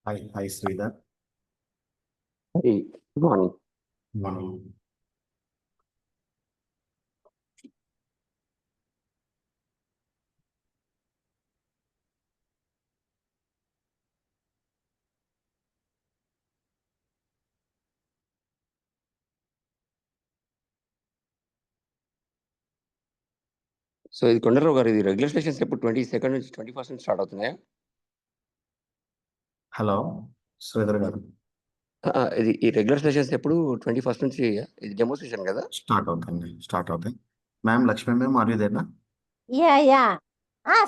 Hi, Sridhar. Hey, good morning. Morning. So ఇది కొండరావు గారు, ఇది రెగ్యులర్ సెషన్స్ ఎప్పుడు 22nd నుంచి 21st నుంచి స్టార్ట్ అవుతున్నాయా? హలో శ్రీధర్ గారు. ఇది ఈ రెగ్యులర్ సెషన్స్ ఎప్పుడు 21st నుంచి, ఇది డెమో సెషన్ కదా? స్టార్ట్ అవుతాయి. Ma'am Lakshmi ma'am are you దేనా? యా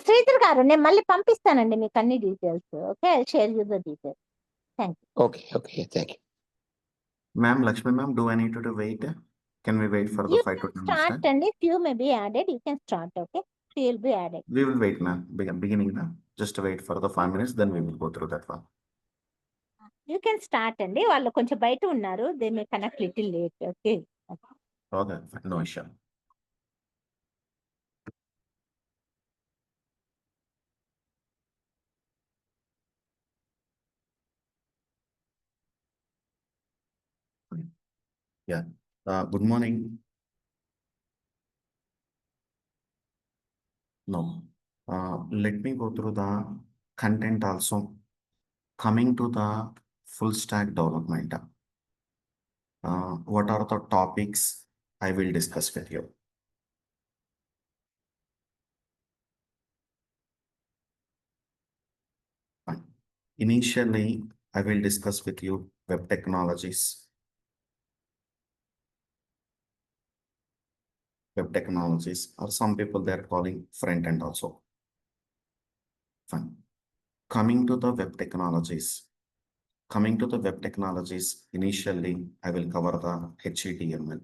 శ్రీధర్ గారు, నేను మళ్ళీ పంపిస్తానండి మీకు అన్ని details. Okay, I share you the details. Thank you. Okay, thank you. Ma'am Lakshmi ma'am, do I need to wait? Can we wait for the 5 to 10 minutes start time? అండి. Few may be added, you can start. Okay, few will be added. We will wait, ma'am. Beginning, ma'am. Just wait for the 5 minutes, then we will go through that one. You can start అండి. వాళ్ళు కొంచెం బయట ఉన్నారు, they may connect little late. Okay, Okay, fine. No issue. Yeah. Good morning. No. Let me go through the content also. Coming to the full stack development. What are the topics I will discuss with you? Fine. Initially, I will discuss with you web technologies. Web technologies, or some people they are calling front end also. Fine. Coming to the web technologies. Initially, I will cover the HTML.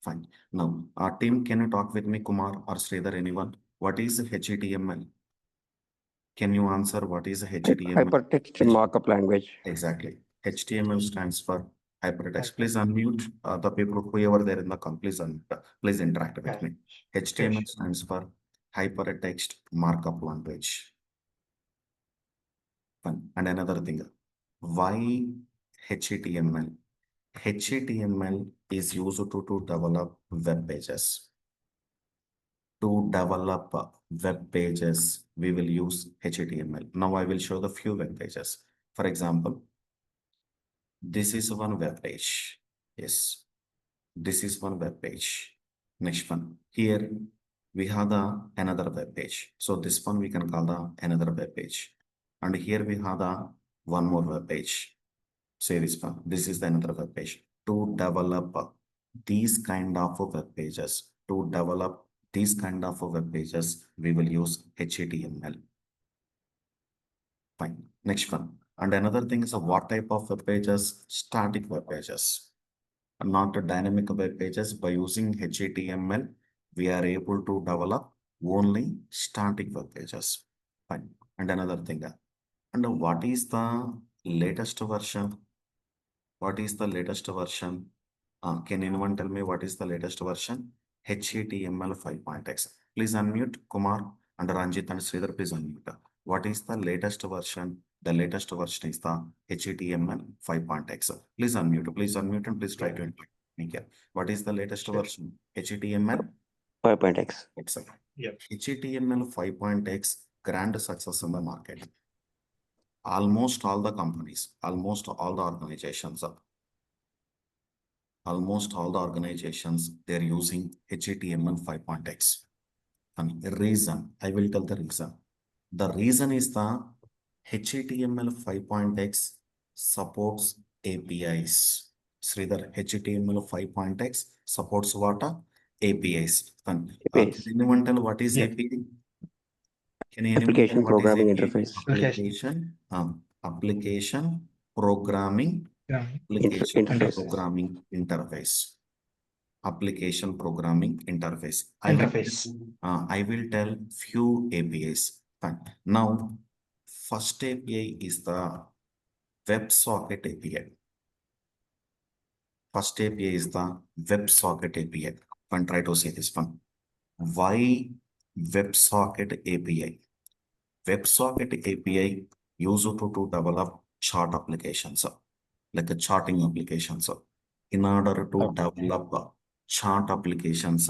Fine. Now, our team, can you talk with me, Kumar or Sridhar, anyone? What is HTML? Can you answer what is HTML? Hypertext markup language. Exactly. HTML stands for hypertext. Please unmute the people, whoever there in the call, please unmute. Please interact with me. HTML stands for hypertext markup language. Fine. And another thing, why HTML? HTML is used to develop web pages. To develop web pages, we will use HTML. Now I will show the few web pages. For example, this is one web page. Yes, this is one web page. Next one, here we have the another web page. So this one we can call the another web page. And here we have the one more web page. Say this one, this is the another web page. To develop these kind of web pages, we will use HTML. Fine. Next one. And another thing is what type of web pages? Static web pages, not dynamic web pages. By using HTML, we are able to develop only static web pages. Fine. And another thing. And what is the latest version? What is the latest version? Can anyone tell me what is the latest version? HTML 5.x. Please unmute Kumar and Ranjit and Sridhar. Please unmute. What is the latest version? The latest version is the HTML 5.x. Please unmute and please try to indicate. What is the latest version? HTML 5.x. Excellent. Yeah. HTML 5.x grand success in the market. Almost all the companies, almost all the organizations, they're using HTML 5.x. And the reason, I will tell the reason. The reason is the HTML 5.x supports APIs. Sridhar, HTML 5.x supports what? APIs. Can anyone tell what is API? Can anyone Application tell what programming is API? interface. Application programming programming interface. Application programming interface. I will tell few APIs. Now, first API is the WebSocket API. First API is the WebSocket API. One try to say this one. Why WebSocket API? WebSocket API used to develop chart applications, like a charting applications. In order to Okay. develop chart applications,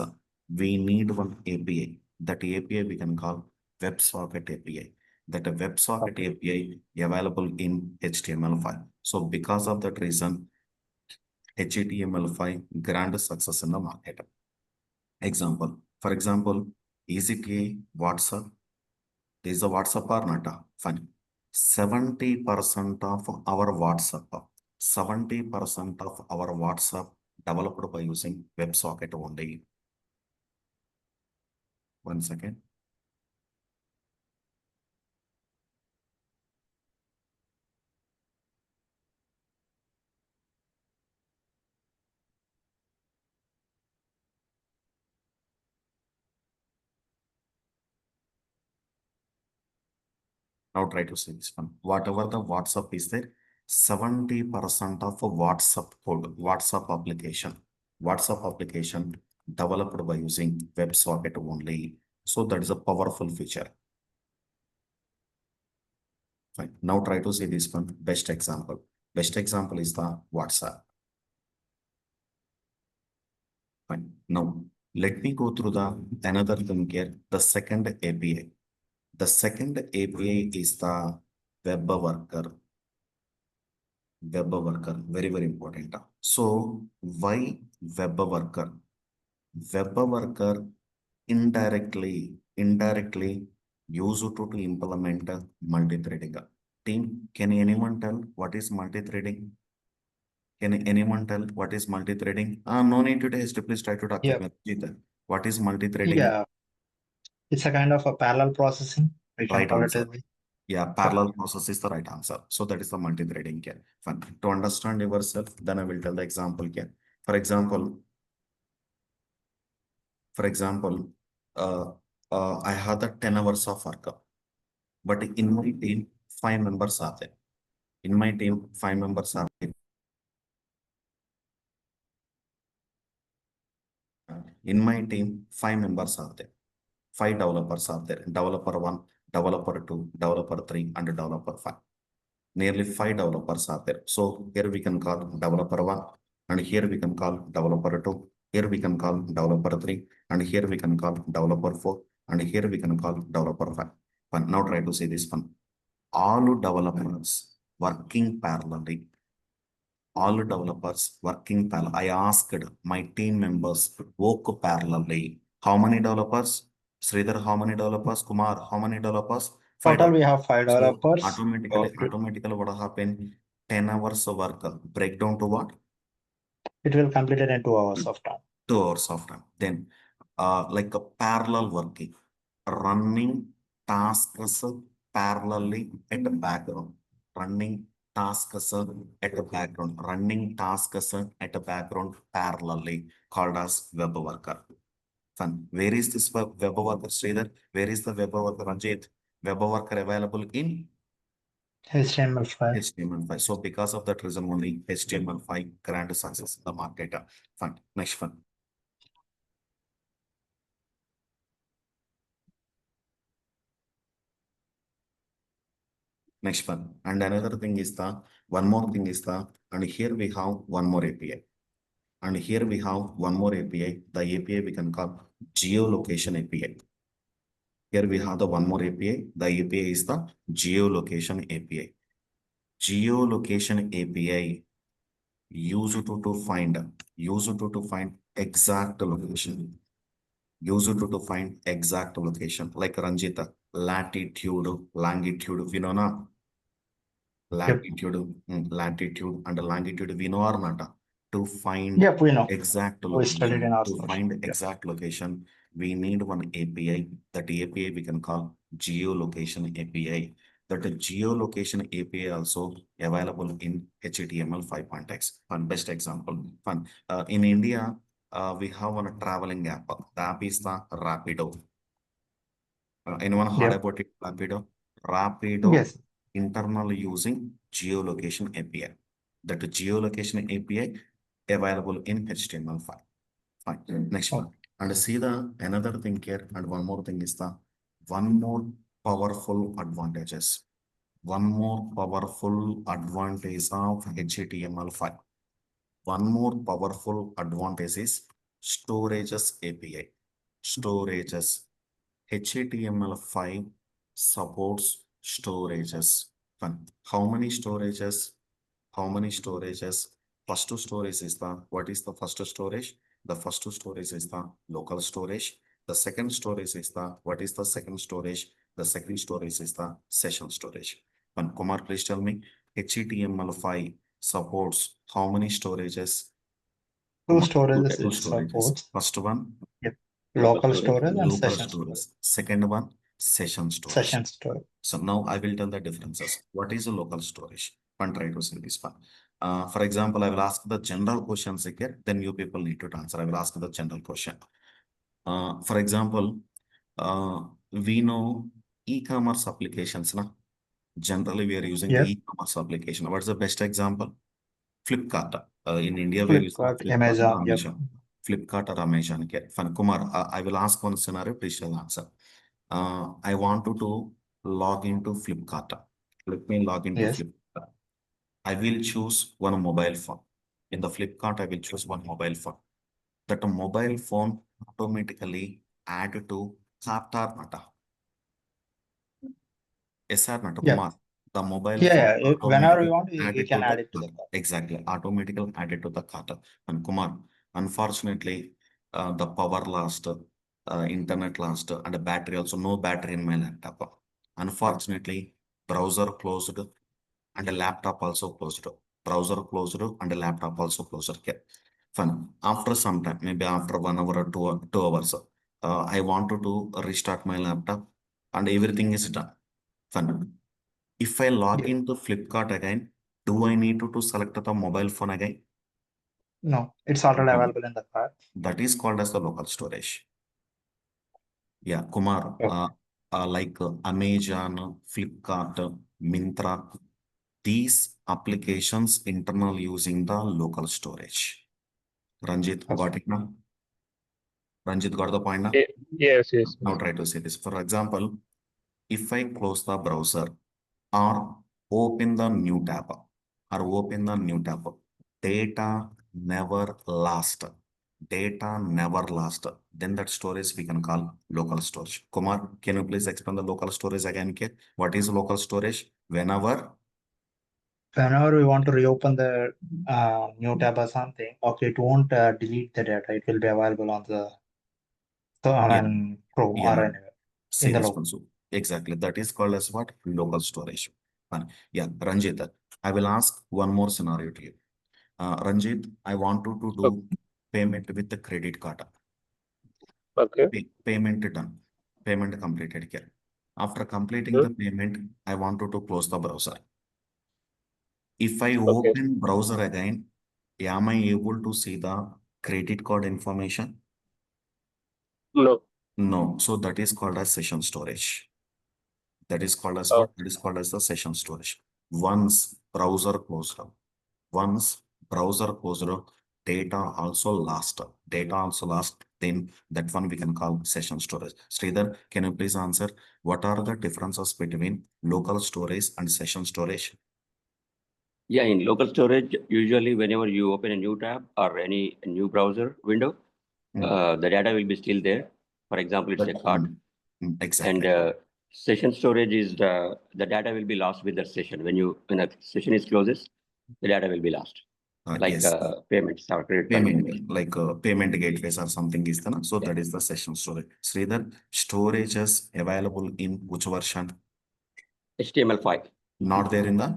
we need one API. That API we can call WebSocket API. That a WebSocket Okay. API available in HTML5. So because of that reason, HTML5 grand success in the market. Example, for example, is it a WhatsApp? Is a WhatsApp or not? Fine. 70% of our WhatsApp, 70% of our WhatsApp developed by using WebSocket only. 1 second. Now try to see this one. Whatever the WhatsApp is there, 70% of a WhatsApp code, WhatsApp application developed by using WebSocket only. So that is a powerful feature. Fine. Now try to see this one. Best example. Best example is the WhatsApp. Fine. Now let me go through the another thing here. The second API. The second API is the web worker. Web worker, very, very important. So why web worker? Web worker indirectly used to implement multi-threading. Team, can anyone tell what is multi-threading? Can anyone tell what is multi-threading? No need to test. Please try to talk with Yeah, me. Jeeta. What is multi-threading? yeah, it's a kind of a parallel processing. We can Right call it answer. as. Yeah, parallel process is the right answer. So that is the multi-threading here. Fine. To understand yourself, then I will tell the example here. For example, uh, I had the 10 hours of work, but in my team, 5 members are there. In my team, 5 members are there. In my team, 5 members are there. 5 developers are there. Developer 1, developer 2, developer 3, and developer 5. Nearly 5 developers are there. So here we can call developer 1, and here we can call developer 2, here we can call developer 3, and here we can call developer 4, and here we can call developer 5. But now try to see this one. All developers working parallelly. All developers working parallel. I asked my team members work parallelly. How many developers? Sridhar, how many developers? Kumar, how many developers? 5 Total, we developers. have 5 So developers. automatically what happen? 10 hours of work breakdown to what? It will complete it in 2 hours of time. 2 hours of time. Then like a parallel working, running tasks parallelly at the background, running tasks at the background, running tasks at the background parallelly, called as web worker. Fun. Where is this web worker, Sridhar? Where is the web worker, Ranjit? Web worker available in HTML5. HTML5. So because of that reason only, HTML5 grand success in the market. Fun. Next one. Next one. And another thing is one more thing is and here we have one more API. And here we have one more API. The API we can call geolocation API. Here we have the one more API. The API is the geolocation API. Geolocation API used to find exact location. Used to find exact location. Like Ranjita, latitude, longitude, we know na? Yep. Latitude and longitude we know or not? To find Yep, we know. exact We studied in location, our to course. find Yep. exact location, we need one API. That API we can call geolocation API. That geolocation API also available in HTML 5.x. One best example. Fun. In India, we have one traveling app. The app is the Rapido. Anyone heard Yep. about it? Rapido Yes. internal using geolocation API. That geolocation API available in HTML5. Fine. Next one. And see the another thing here, and one more thing is the one more powerful advantages. one more powerful advantage of HTML5. One more powerful advantage is storages API. Storages. HTML5 supports storages. Fun. How many storages? How many storages? First storage is what is the first storage? The first storage is the local storage. The second storage is what is the second storage? The second storage is the session storage. And Kumar, please tell me, HTML5 supports how many storages? Two Kumar, storages two it storages. supports. First one, Yep. Local Local storage. storage and local session storage. storage. Second one, session storage. Session storage. So now I will tell the differences. What is a local storage? One try to say this one. For example, I will ask the general questions here, then you people need to answer. I will ask the general question. For example, we know e-commerce applications. Na? Generally, we are using the Yes. e-commerce application. What's the best example? Flipkart. In India, we are using Flipkart, Flipkart Amazon. or Yep. Amazon. Flipkart or Amazon. Okay. Fine. Kumar, I will ask one scenario. Please shall answer. I want to log into Flipkart. Let me log into Yes. Flipkart. I will choose one mobile phone. In the Flipkart, I will choose one mobile phone. That mobile phone automatically add to cart or not? Yes or not, Yeah. Kumar? The mobile Yeah. phone Yeah. Whenever you automatically want, add you it to can add the it to the cart. cart. Exactly, automatically add it to the cart. And Kumar, unfortunately, the power lost, internet lost, and the battery also no battery in my laptop. Unfortunately, browser closed and the laptop also closed. Browser closed and the laptop also closed. Okay. Fine. After some time, maybe after 1 hour or 2 hours, I wanted to restart my laptop and everything is done. Fine. If I log Yeah. into Flipkart again, do I need to select the mobile phone again? No, it's already No. available in the cart. That is called as the local storage. Yeah, Kumar, Okay. like Amazon, Flipkart, Myntra, these applications internal using the local storage. Ranjit, Okay. got it now? Ranjit got the point now? Yes, yes. Now try to say this. For example, if I close the browser or open the new tab data never last. Data never last. Then that storage we can call local storage. Kumar, can you please explain the local storage again? Okay? What is local storage? Whenever Whenever we want to reopen the new tab or something, okay, it won't delete the data. It will be available on the yeah, Chrome or yeah, anywhere in say the this local. one. So exactly that is called as what? Local storage. Fine. Yeah, Ranjit, I will ask one more scenario to you. Ranjit, I want you to do payment with the credit card. Okay. Payment done. Payment completed here. After completing Hmm. the payment, I want you to close the browser. If I Okay. open browser again, am I able to see the credit card information? No. No. So that is called as session storage. That is called as Oh, what? That is called as the session storage. Once browser closed, once browser closed, data also lost. Data also lost. Then that one we can call session storage. Sridhar, can you please answer what are the differences between local storage and session storage? Yeah, in local storage, usually whenever you open a new tab or any new browser window, the data will be still there. For example, it's a cart. And Exactly. session storage is the data will be lost with the session. When a session is closes, the data will be lost. Like Yes. payments or credit card payments. Payment, like payment gateways or something is there. So Yeah. that is the session storage. Sridhar, storage is available in which version? HTML5, Not there in the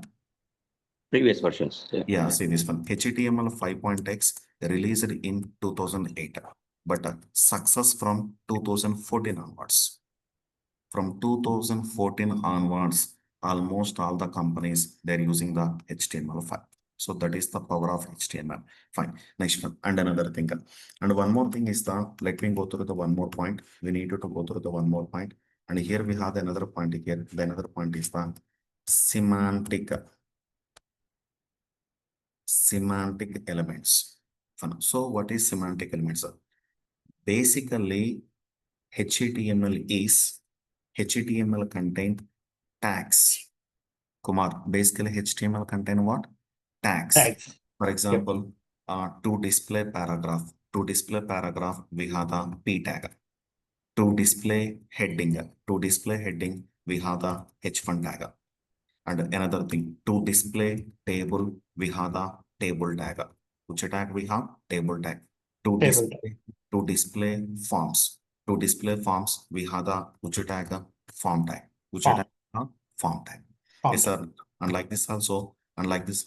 previous versions. Yeah, see this one. HTML 5.x released in 2008, but success from 2014 onwards. From 2014 onwards, almost all the companies they're using the HTML5. So that is the power of HTML. Fine. Next one. And another thing. And one more thing is that let me go through the one more point. We need to go through the one more point. And here we have another point here. The another point is the semantic elements. Fine. So what is semantic elements? Basically, HTML contain tags. Kumar, basically HTML contain what? Tags. Tags. For example, to display paragraph, we have the P tag. To display heading, we have the H1 tag. And another thing, to display table, we have the table tag. Which tag we have? Table tag. To Table display, forms. We have the which tag? Form tag. Which Form. tag? Form tag. Form Yes, sir. Unlike this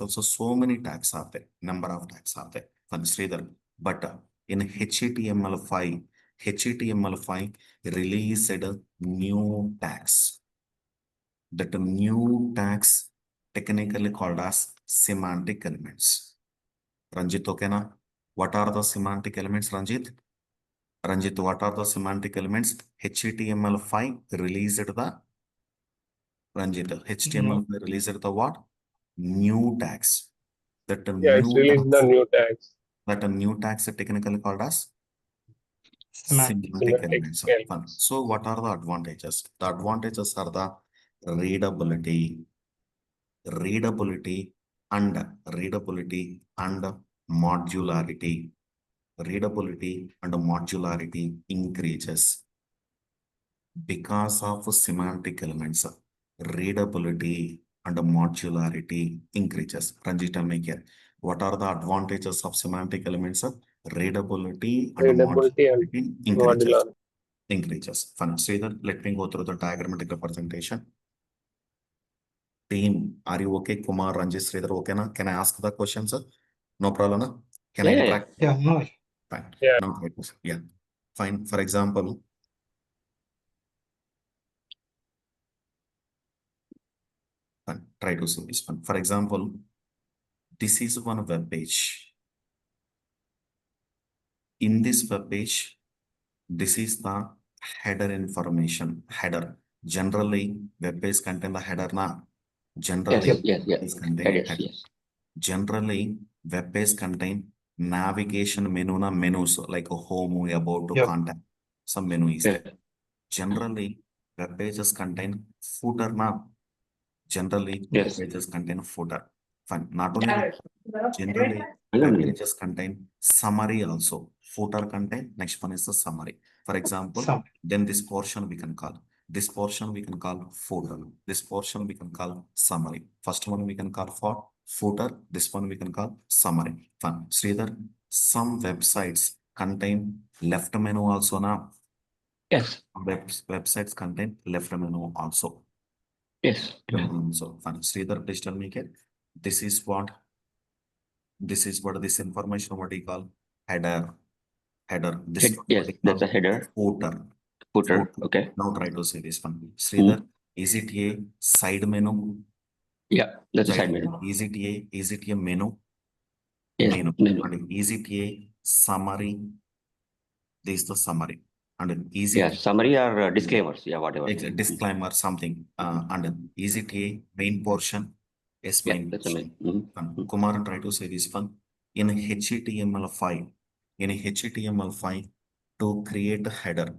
also, so many tags are there. Number of tags are there. Fun, Sridhar. But in HTML5 released new tags. That new tags technically called as semantic elements. Ranjit, okay na? What are the semantic elements, Ranjit? Ranjit, what are the semantic elements? HTML5 released the Ranjit, HTML5 released the what? New tags. That Yeah, it's new released the tags, new tags. that a new tags are technically called as Semantic. semantic Semantic elements. elements. So what are the advantages? The advantages are the readability and modularity. Readability and modularity increases because of semantic elements. Readability and modularity increases. Ranjit, tell me here, what are the advantages of semantic elements? Readability and Readability and modularity increases. modular. Fine. Sridhar, let me go through the diagrammatic representation. Team, are you okay? Kumar, Ranjit, Sridhar, okay na? Can I ask the questions? No problem, na? Can I Yeah, interact? Yeah, no. Fine. Yeah. Now, yeah. Fine. For example, fine. Try to see this one. For example, this is one web page. In this web page, this is the header information. Header. Generally, web page contain the header na. Generally, yes. page contain Headers, header. yes. Generally, web page contain navigation menu na menus like a home, about, to Yep. contact. Some menu is there. Yeah. Generally, web pages contain footer na. Generally, web Yes. pages contain footer. Fine. Not only that, generally, Mm. web pages contain summary also. Footer contain, next one is the summary. For example, Some. then this portion we can call. This portion we can call footer. This portion we can call summary. First one we can call for footer. This one we can call summary. Fine. Sridhar, some websites contain left menu also now. Yes. Websites contain left menu also. Yes. So fine. Sridhar, please tell me again. This is what this information, what do you call? Header. This one, what Yes, do you that's a call? header. Footer. Footer. Okay. Now try to say this one. Sridhar, is it a side menu? Yeah, that's a side menu. Is it a menu? Yes. Menu. Menu. And is it a summary? This is the summary. And is Yeah, it summary or disclaimers. Yeah, whatever. a disclaimer, something? And is it a main portion? Yes, Yeah, main that's a portion. main. Mhm. Kumar, try to say this one. In HTML5, to create a header,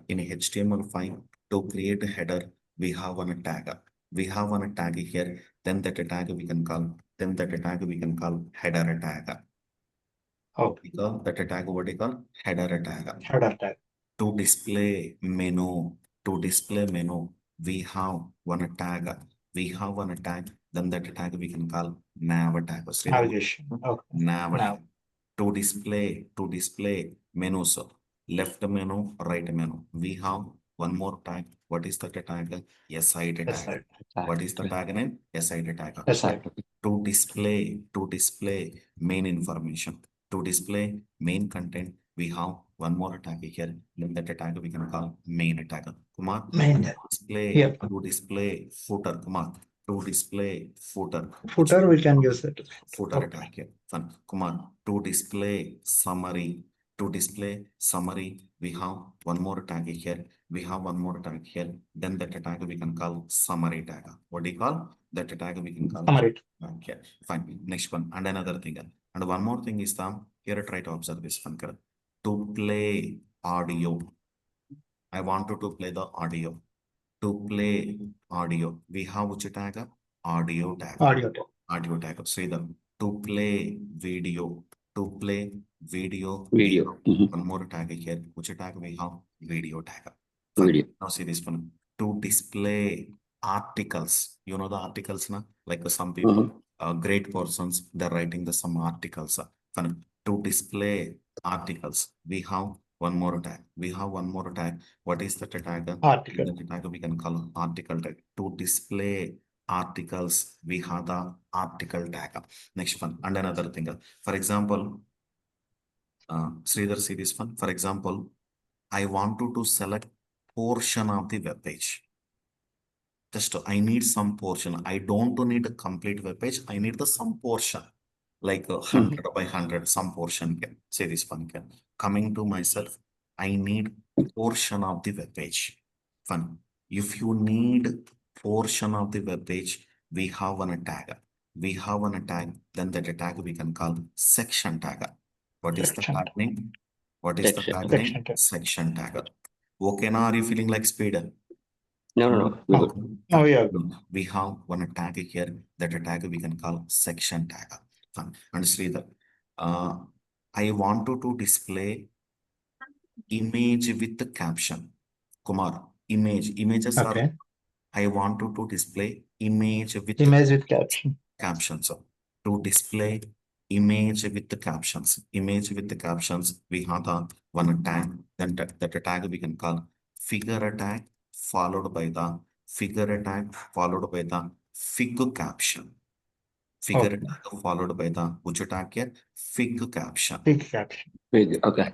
in HTML5, to create a header, we have one tag. We have one tag here. Then that tag we can call. Header tag. Okay. That tag what we call? Header tag. Header tag. To display menu, we have one tag. Then that tag we can call nav tag. Navigation. Okay. Nav Nav. tag. To display menus, left menu, right menu. We have one more tag. What is the tag? SID tag. Yes, sir. What is the tag name? SID tag. Yes, sir. To display main information, to display main content, we have one more tag here. Then that tag we can call main tag. Kumar, Main tag. Yep. to display footer. Kumar, to display footer. Footer, we can use it. Footer Okay. tag here. Fun. Kumar, to display summary. We have one more tag here. Then that tag we can call summary tag. What do you call? That tag we can call. Summary. Okay, fine. Next one. And another thing. And one more thing is here try to observe this one. To play audio. I wanted to play the audio. To play audio, we have which tag? Audio tag. Audio tag. Audio tag. Sridhar, to play video. To play video. Video. Mhm. One more tag here. Which tag we have? Video tag. Video. Now see this one. To display articles. You know the articles, na? Like some people, great persons, they're writing the some articles. Fine. To display articles, we have one more tag. We have one more tag. What is the tag? Article. The tag we can call article tag. To display articles, we have the article tag. Next one. And another thing. For example, Sridhar, see this one. For example, I want to select portion of the web page. Just I need some portion. I don't need a complete web page. I need the some portion, like 100 by 100, some portion can say this one can. Coming to myself, I need portion of the web page. Fun. If you need portion of the web page, we have one tag. We have one tag. Then that tag we can call section tag. What is the Section tag tag. name? What is the Section. tag Section name? tag. Section tag. Okay, now are you feeling like speed? No. We No. good. No, we are We have one tag here. That tag we can call section tag. Fine. And Sridhar, I want to display image with the caption. Kumar, images are. okay. I want to display image with Image with caption. captions. To display image with the captions. Image with the captions, we have the one tag. Then that tag we can call figure tag followed by the figure tag followed by the figure caption. Figure Okay. tag followed by the which tag here? Figure caption. Big caption. Okay.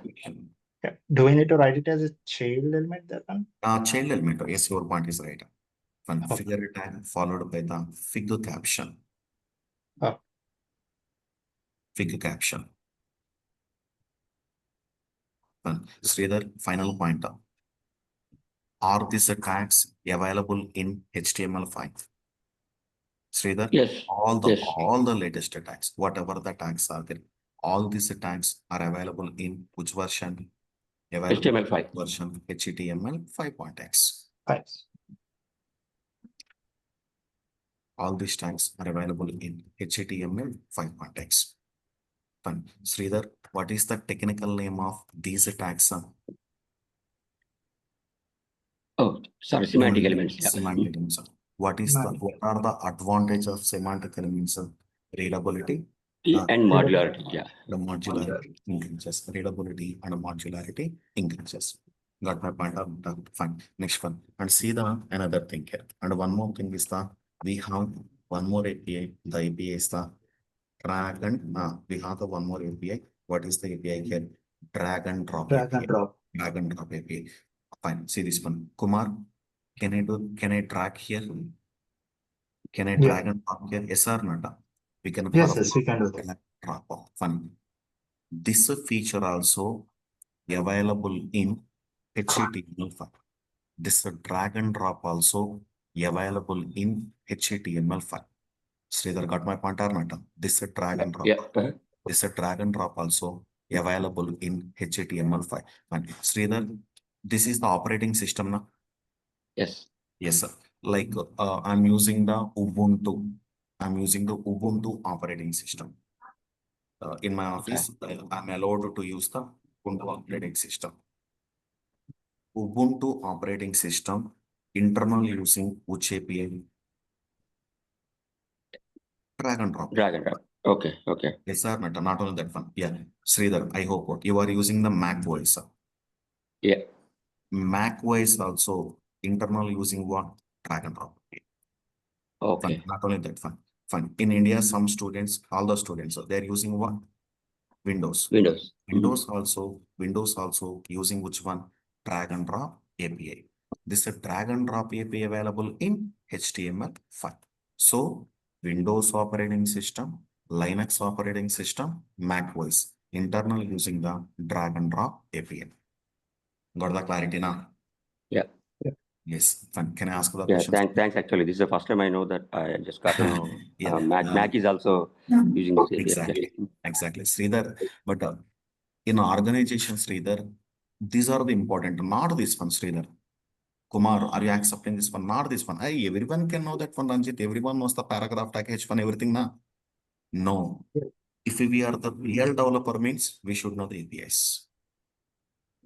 Yeah. Do we need to write it as a child element that one? Child element. Yes, your point is right. One Okay. figure tag followed by the figure caption. Oh. Figure caption. Sridhar, final point. Are these tags available in HTML5? Sridhar, Yes. all Yes. the latest tags, whatever the tags are there, all these tags are available in which version? Available HTML5. version HTML 5.x. Nice. All these tags are available in HTML 5.x. Fine. Sridhar, what is the technical name of these tags? Oh, sorry. Semantic elements. Yeah. Semantic elements. What are the advantages of semantic elements? Readability And modularity. Yeah. the modularity increases. Readability and modularity increases. Got my point of fine. Next one. And see the another thing here. And one more thing is the we have one more API. The API is the drag and we have the one more API. What is the API here? Drag and drop Drag API. and drop. Drag and drop API. Fine. See this one. Kumar, can I drag here? Can I Yeah. drag and drop here? Yes or not? We can Yes, we can do that. drop off. Fine. This feature also available in HTML5. This drag and drop also available in HTML5. Sridhar got my point or not? This drag and drop. Yeah. This drag and drop also available in HTML5. Fine. Sridhar, this is the operating system now. Yes. Yes, sir. Like I'm using the Ubuntu. I'm using the Ubuntu operating system. In my office, I'm allowed to use the Ubuntu operating system. Ubuntu operating system, internal using which API? Drag and drop. Drag and drop. Okay. Yes, sir. Not only that one. Yeah. Sridhar, I hope you are using the Mac OS. Yeah. Mac OS also internal using what? Drag and drop. Okay. Fine. Not only that, fine. In India, some students, all the students, they're using what? Windows. Windows also using which one? Drag and drop API. This is a drag and drop API available in HTML5. So Windows operating system, Linux operating system, Mac OS, internal using the drag and drop API. Got the clarity now? Yeah. Yes. Fine. Can I ask the Yeah. question? Thanks. Actually, this is the first time I know that. I just got to know. Yeah. Mac is also using this API. Exactly. Sridhar, but in organization, Sridhar, these are the important, not this one, Sridhar. Kumar, are you accepting this one? Not this one. Hey, everyone can know that one, Ranjit. Everyone knows the paragraph tag H1, everything, na? No. Yeah. If we are the real developer means we should know the APIs.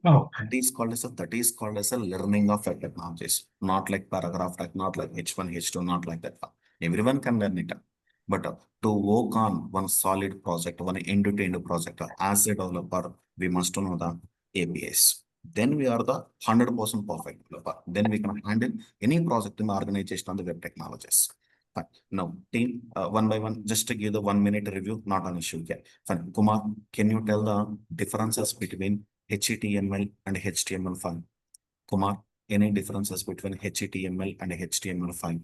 Okay. That is called as a learning of a technologies, not like paragraph tag, not like H1, H2, not like that. Everyone can learn it. But to work on one solid project, one end-to-end project, as a developer, we must know the APIs. Then we are the 100% perfect developer. Then we can handle any project in the organization on the web technologies. Fine. Now, team, one by one, just to give the 1 minute review, not an issue here. Fine. Kumar, can you tell the differences between HTML and HTML5? Kumar, any differences between HTML and HTML5?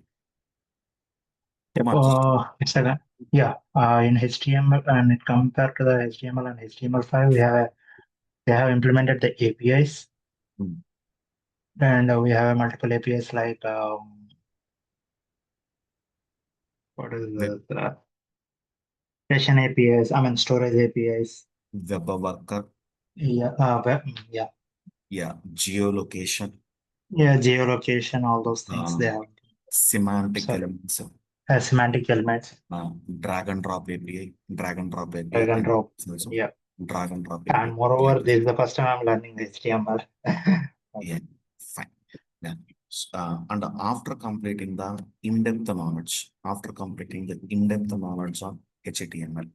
Kumar, It's a in HTML and it compared to the HTML and HTML5, they have implemented the APIs Hmm. and we have multiple APIs like what is the session APIs, I mean storage APIs. web worker, Yeah, yeah, geolocation, geolocation, all those things they have. semantic Sorry, elements, semantic elements, drag and drop API, drag and drop. also Yeah, drag and drop and API. moreover, this is the first time I'm learning HTML. Yeah, fine. Yeah. And after completing the in-depth knowledge, after completing the in-depth knowledge on HTML,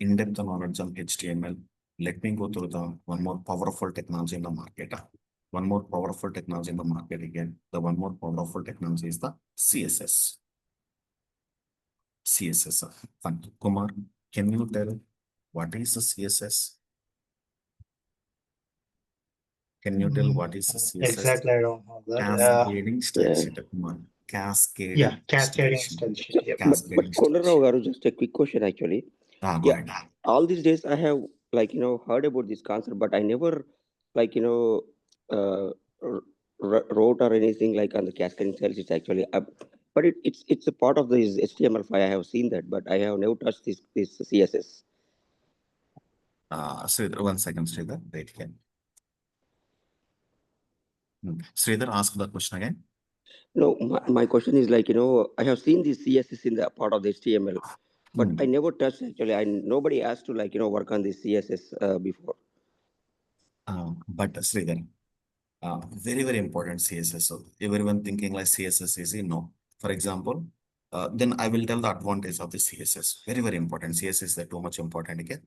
in-depth knowledge on HTML, let me go through the one more powerful technology in the market. One more powerful technology in the market again. The one more powerful technology is the CSS. CSS. Fine. Kumar, can you tell what is the CSS? Can you tell what is the CSS? Exactly, I don't know that. Cascading style Yeah. sheet. Kumar. Cascading. Yeah, cascading style style sheet. sheet. Yeah. Cascading But style Kondarao sheet. garu, just a quick question actually. Go Yeah, ahead. all these days I have heard about this concept, but I never uh, wrote or anything like on the cascading cells. It's actually, but it's a part of this HTML5. I have seen that, but I have never touched this CSS. Sridhar, 1 second, Sridhar. Wait here. Sridhar, ask the question again. No, my question is I have seen this CSS in the part of the HTML, but I never touched actually. Nobody asked to work on this CSS before. But Sridhar, very, very important CSS. So everyone thinking like CSS is no. For example, then I will tell the advantage of the CSS. Very, very important. CSS is too much important again.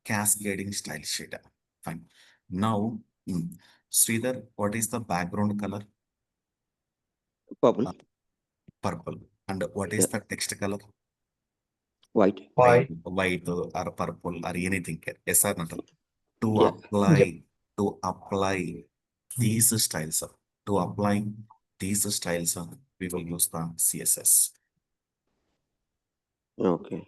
Cascading style sheet. Fine. Now, Sridhar, what is the background color? Purple, Purple. And what is yeah, the text color? white, Why? White or purple or anything. Yes or not? To yeah, apply, to apply these styles, to apply these styles, we will use the CSS. okay.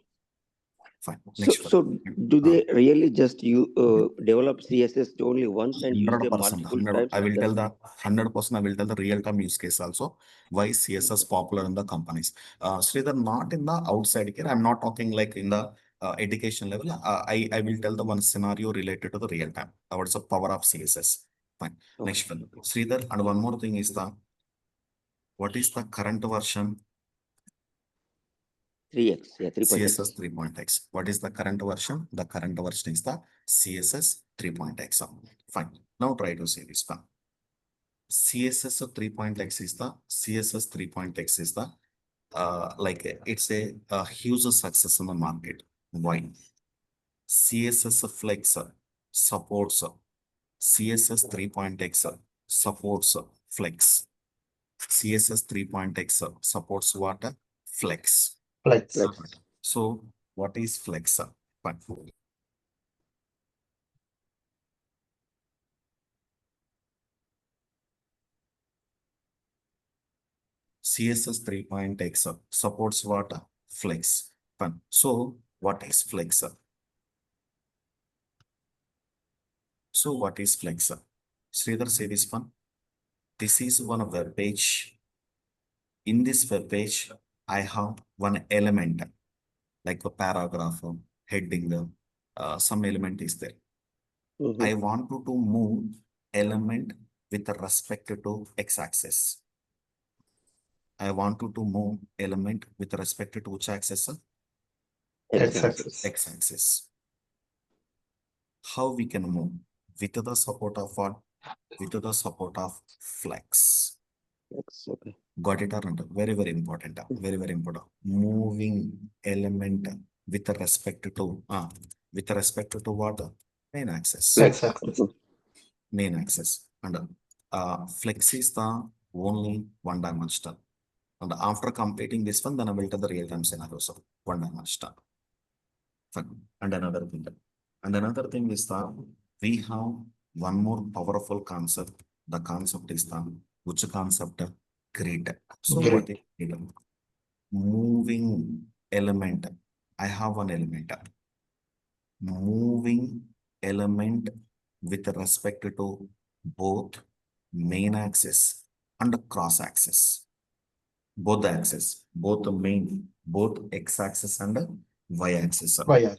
Fine. So, Next one. so do they really just develop CSS only once and use them 100%, multiple 100. times? I will tell That's the 100%. I will tell the real-time use case also. Why CSS popular in the companies. Sridhar, not in the outside here. I'm not talking like in the education level. I will tell the one scenario related to the real time. What's the power of CSS? Fine. okay. Next one. Sridhar, and one more thing is what is the current version? 3x, yeah, 3.x. CSS 3.x. What is the current version? The current version is the CSS 3.x. Fine. Now try to say this one. CSS 3.x is the CSS 3.x is the like it's a huge success in the market. Why? CSS Flex supports CSS 3.x supports Flex. CSS 3.x supports what? Flex. Flex. Flex. So what is Flex? Fine. CSS 3.x supports what? Flex. Fine. So what is Flex? So what is Flex? Sridhar, say this one. This is one web page. In this web page, I have one element like a paragraph, heading, some element is there. Mhm. I want to move element with respect to x-axis. I want to move element with respect to which axis? X-axis. X-axis. How we can move? With the support of what? With the support of flex. Okay. Got it or not? Very, very important. Very, very important. Moving element with respect to what? Main axis. X-axis. Main axis. And flex is the only one dimensional. And after completing this one, then I will tell the real-time scenario. So one dimensional. Fine. And another thing. And another thing is that we have one more powerful concept. The concept is the which concept? Grid. So Grid. what is grid? Moving element. I have one element. Moving element with respect to both main axis and cross axis. Both the axis, both the main, both x-axis and y axis. Why?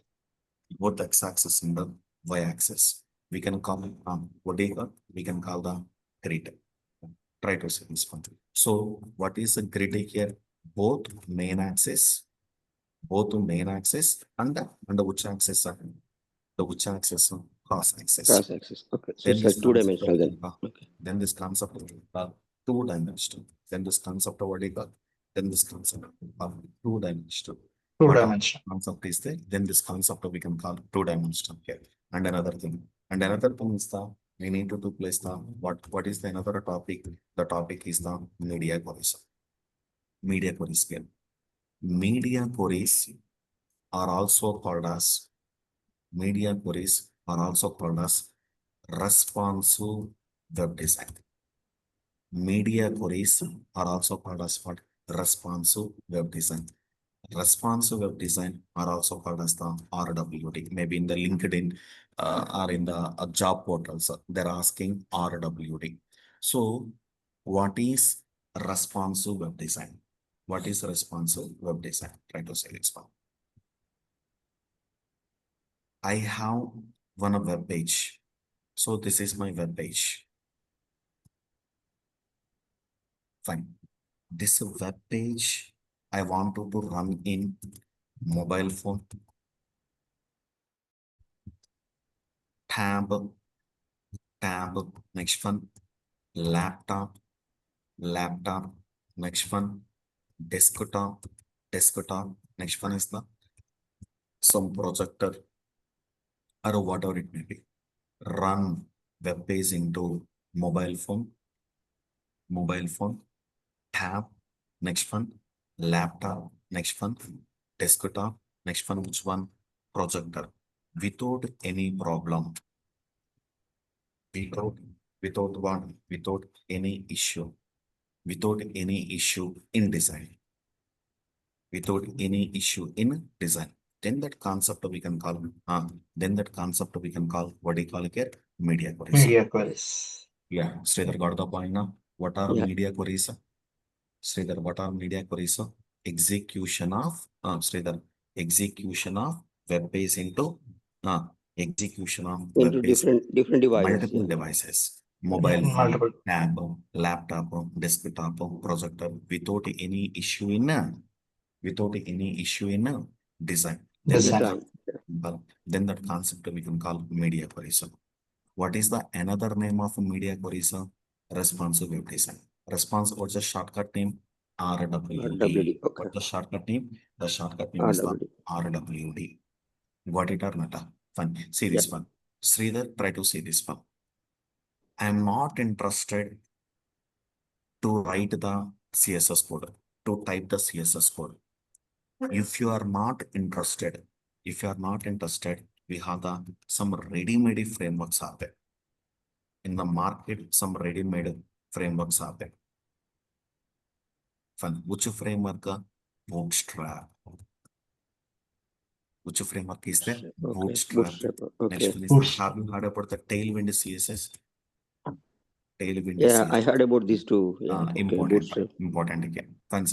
Both x-axis and the y-axis. We can call what do you call? We can call the grid. Try to see this one. So what is the grid here? Both main axis and which axis? The which axis? Cross axis. Cross axis. Okay. So Then it's this like two-dimensional then. concept, Okay. then this concept of two-dimensional. Then this concept of what do you call? Then this concept of two-dimensional. What Two-dimensional. concept is there? Then this concept we can call two-dimensional here. And another thing is the we need to place the what is the another topic? The topic is the media queries. Media queries here. Media queries are also called as responsive web design. Media queries are also called as what? Responsive web design. Responsive web design are also called as the RWD. Maybe in the LinkedIn or in the job portals, they're asking RWD. So what is responsive web design? What is responsive web design? Try to say this one. I have one web page. So this is my web page. Fine. This web page I want to run in mobile phone, tab, next one, laptop, next one, desktop, next one is the some projector or whatever it may be. Run web page into mobile phone, tab, next one, laptop, next one, desktop, next one, which one? Projector. Without any problem. Without what? Without any issue. Without any issue in design. Without any issue in design. Then that concept we can call, what do you call it here? Media queries. Media queries. Yeah, Sridhar got the point now. What are Yeah. media queries? Sridhar, what are media queries? Execution of execution of web page into execution of web Into page different devices. multiple Yeah. devices, mobile phone, Multiple. tab, laptop, desktop, projector, without any issue in design. Design. Then that concept we can call media queries. What is the another name of media queries? Responsive web design. What's the shortcut name? RWD. RWD. Okay. What's the shortcut name? The shortcut name is the RWD. RWD. Got it or not? Fine. See this one. Sridhar, try to see this one. I am not interested to write the CSS code, to type the CSS code. If you are not interested, we have some ready-made frameworks are there. In the market, some ready-made frameworks are there. Fine. Which framework? Bootstrap. Which framework is there? Okay. Bootstrap. Okay. Next one is have you heard about the Tailwind CSS? Tailwind Yeah, CSS. I heard about this too. Yeah. Okay. Bootstrap. Important again. Fine.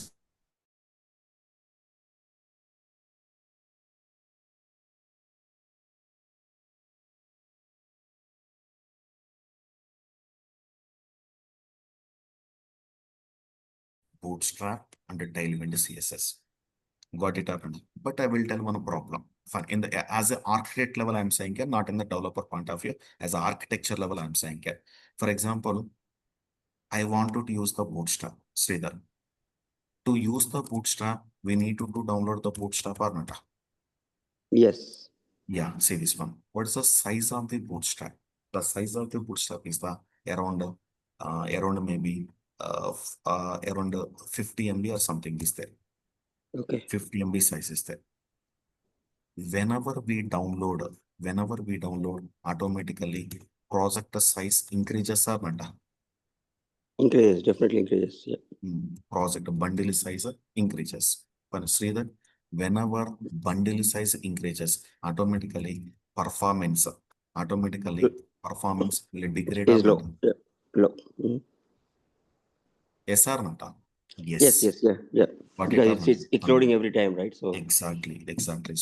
Bootstrap and the Tailwind CSS. Got it happened. But I will tell one problem. In the as an architect level, I'm saying here, not in the developer point of view. As an architecture level, I'm saying here. For example, I wanted to use the Bootstrap, Sridhar. To use the Bootstrap, we need to download the Bootstrap or not? Yes. Yeah, see this one. What is the size of the Bootstrap? The size of the Bootstrap is the around maybe around 50 MB or something is there. Okay. 50 MB size is there. Whenever we download, automatically project size increases or not? Increases, definitely increases. Yeah. Project bundle size increases. But see that whenever bundle size increases, automatically performance will degrade or Is low. not? Yeah. Low. Mhm. Yes or not? Yes, yes, yeah, yeah. Got it Because or it's not? it's loading every time, right? So Exactly.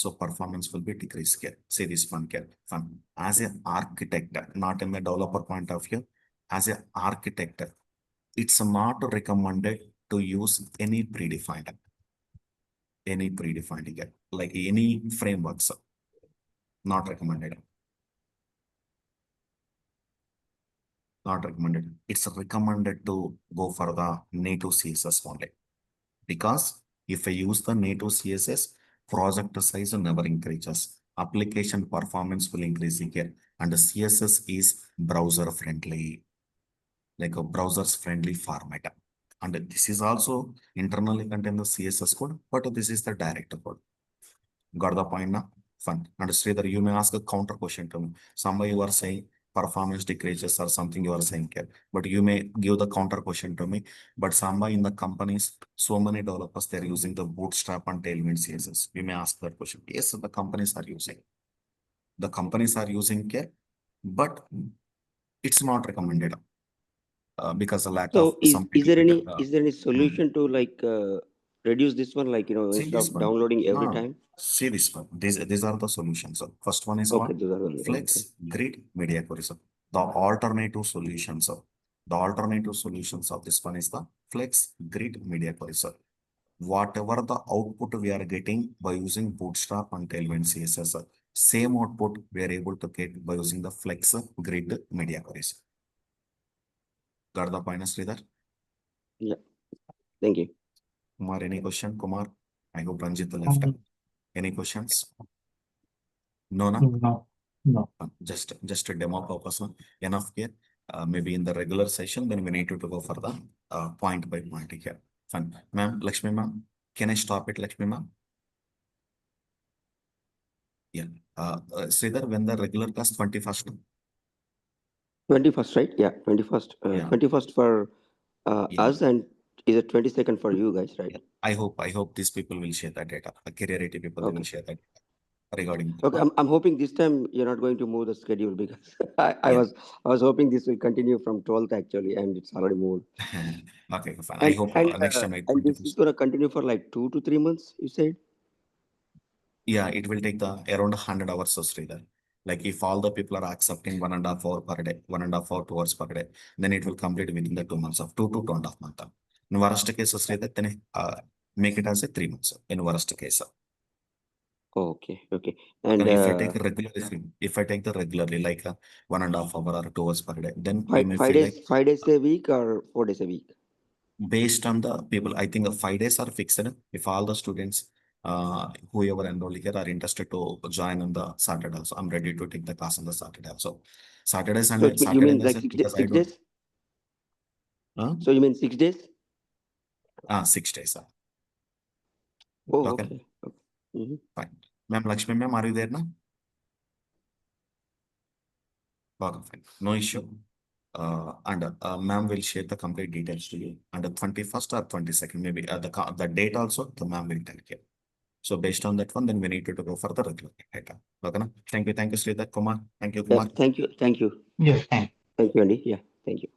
So performance will be decreased here. Say this one here. Fun. As an architect, not in the developer point of view, as an architect, it's not recommended to use any predefined here, like any frameworks, not recommended. Not recommended. It's recommended to go for the native CSS only. Because if I use the native CSS, project size never increases. Application performance will increase here. And the CSS is browser friendly, like a browser's friendly format. And this is also internally contain the CSS code, but this is the direct code. Got the point now? Fun. And Sridhar, you may ask a counter question to me. Somebody you are saying performance decreases or something you are saying here, but you may give the counter question to me. But somebody in the companies, so many developers, they're using the Bootstrap and Tailwind CSS. You may ask that question. Yes, the companies are using. The companies are using care, but it's not recommended because the lack so of some is there any mm. solution to like reduce this one, like See instead this of one. downloading every No, time? see this one. These are the solutions. First one is Okay, what? those are only. Okay. Flex, grid, media query. The alternative solutions. The alternative solutions of this one is the Flex, grid, media query. Whatever the output we are getting by using Bootstrap and Tailwind CSS, same output we are able to get by using the Flex, grid, media queries. Got the point, Sridhar? Yeah. Thank you. Kumar, any question? Kumar, I hope Ranjit left. Any questions? No, no. No. Just a demo purpose. Enough here. Maybe in the regular session, then we need to go for the point by point here. Fine. Ma'am, Lakshmi ma'am, can I stop it, Lakshmi ma'am? Yeah. Sridhar, when the regular class 21st? 21st, right? Yeah, 21st. Yeah. 21st for Yeah. us, and is it 22nd for you guys, right? Yeah. I hope these people will share that data. Career IT people they will Okay. share that regarding. Okay, I'm hoping this time you're not going to move the schedule, because I Yeah. was hoping this will continue from 12th actually, and it's already moved. Okay, fine. I hope next time And this is going to continue for like 2 to 3 months, you said? Yeah, it will take the around 100 hours of Sridhar. Like if all the people are accepting 1.5 hour per day, 1.5 hour, 2 hours per day, then it will complete within the 2 months of 2 to 2.5 months. In worst case, Sridhar, then make it as a 3 months in worst case. Okay, okay. And if I take regularly, if I take the regularly like 1.5 hour or 2 hours per day, then you may feel like 5 days a week or 4 days a week? based on the people, I think 5 days are fixed. If all the students, whoever enrolled here are interested to join on the Saturday, so I'm ready to take the class on the Saturday. So Saturdays and So you Saturday mean in the like sense 6 because I don't. days? So you mean 6 days? 6 days. Oh, Okay. okay. Okay. Mhm. Fine. Ma'am Lakshmi ma'am, are you there now? Okay, fine. No issue. And ma'am will share the complete details to you. And the 21st or 22nd, maybe the date also, the ma'am will tell you. So based on that one, then we need to go for the regular data. Okay, na? Thank you, Sridhar Kumar. Thank you, Kumar. Thank you. Yes, thanks. Thank you, Andy. Yeah, thank you.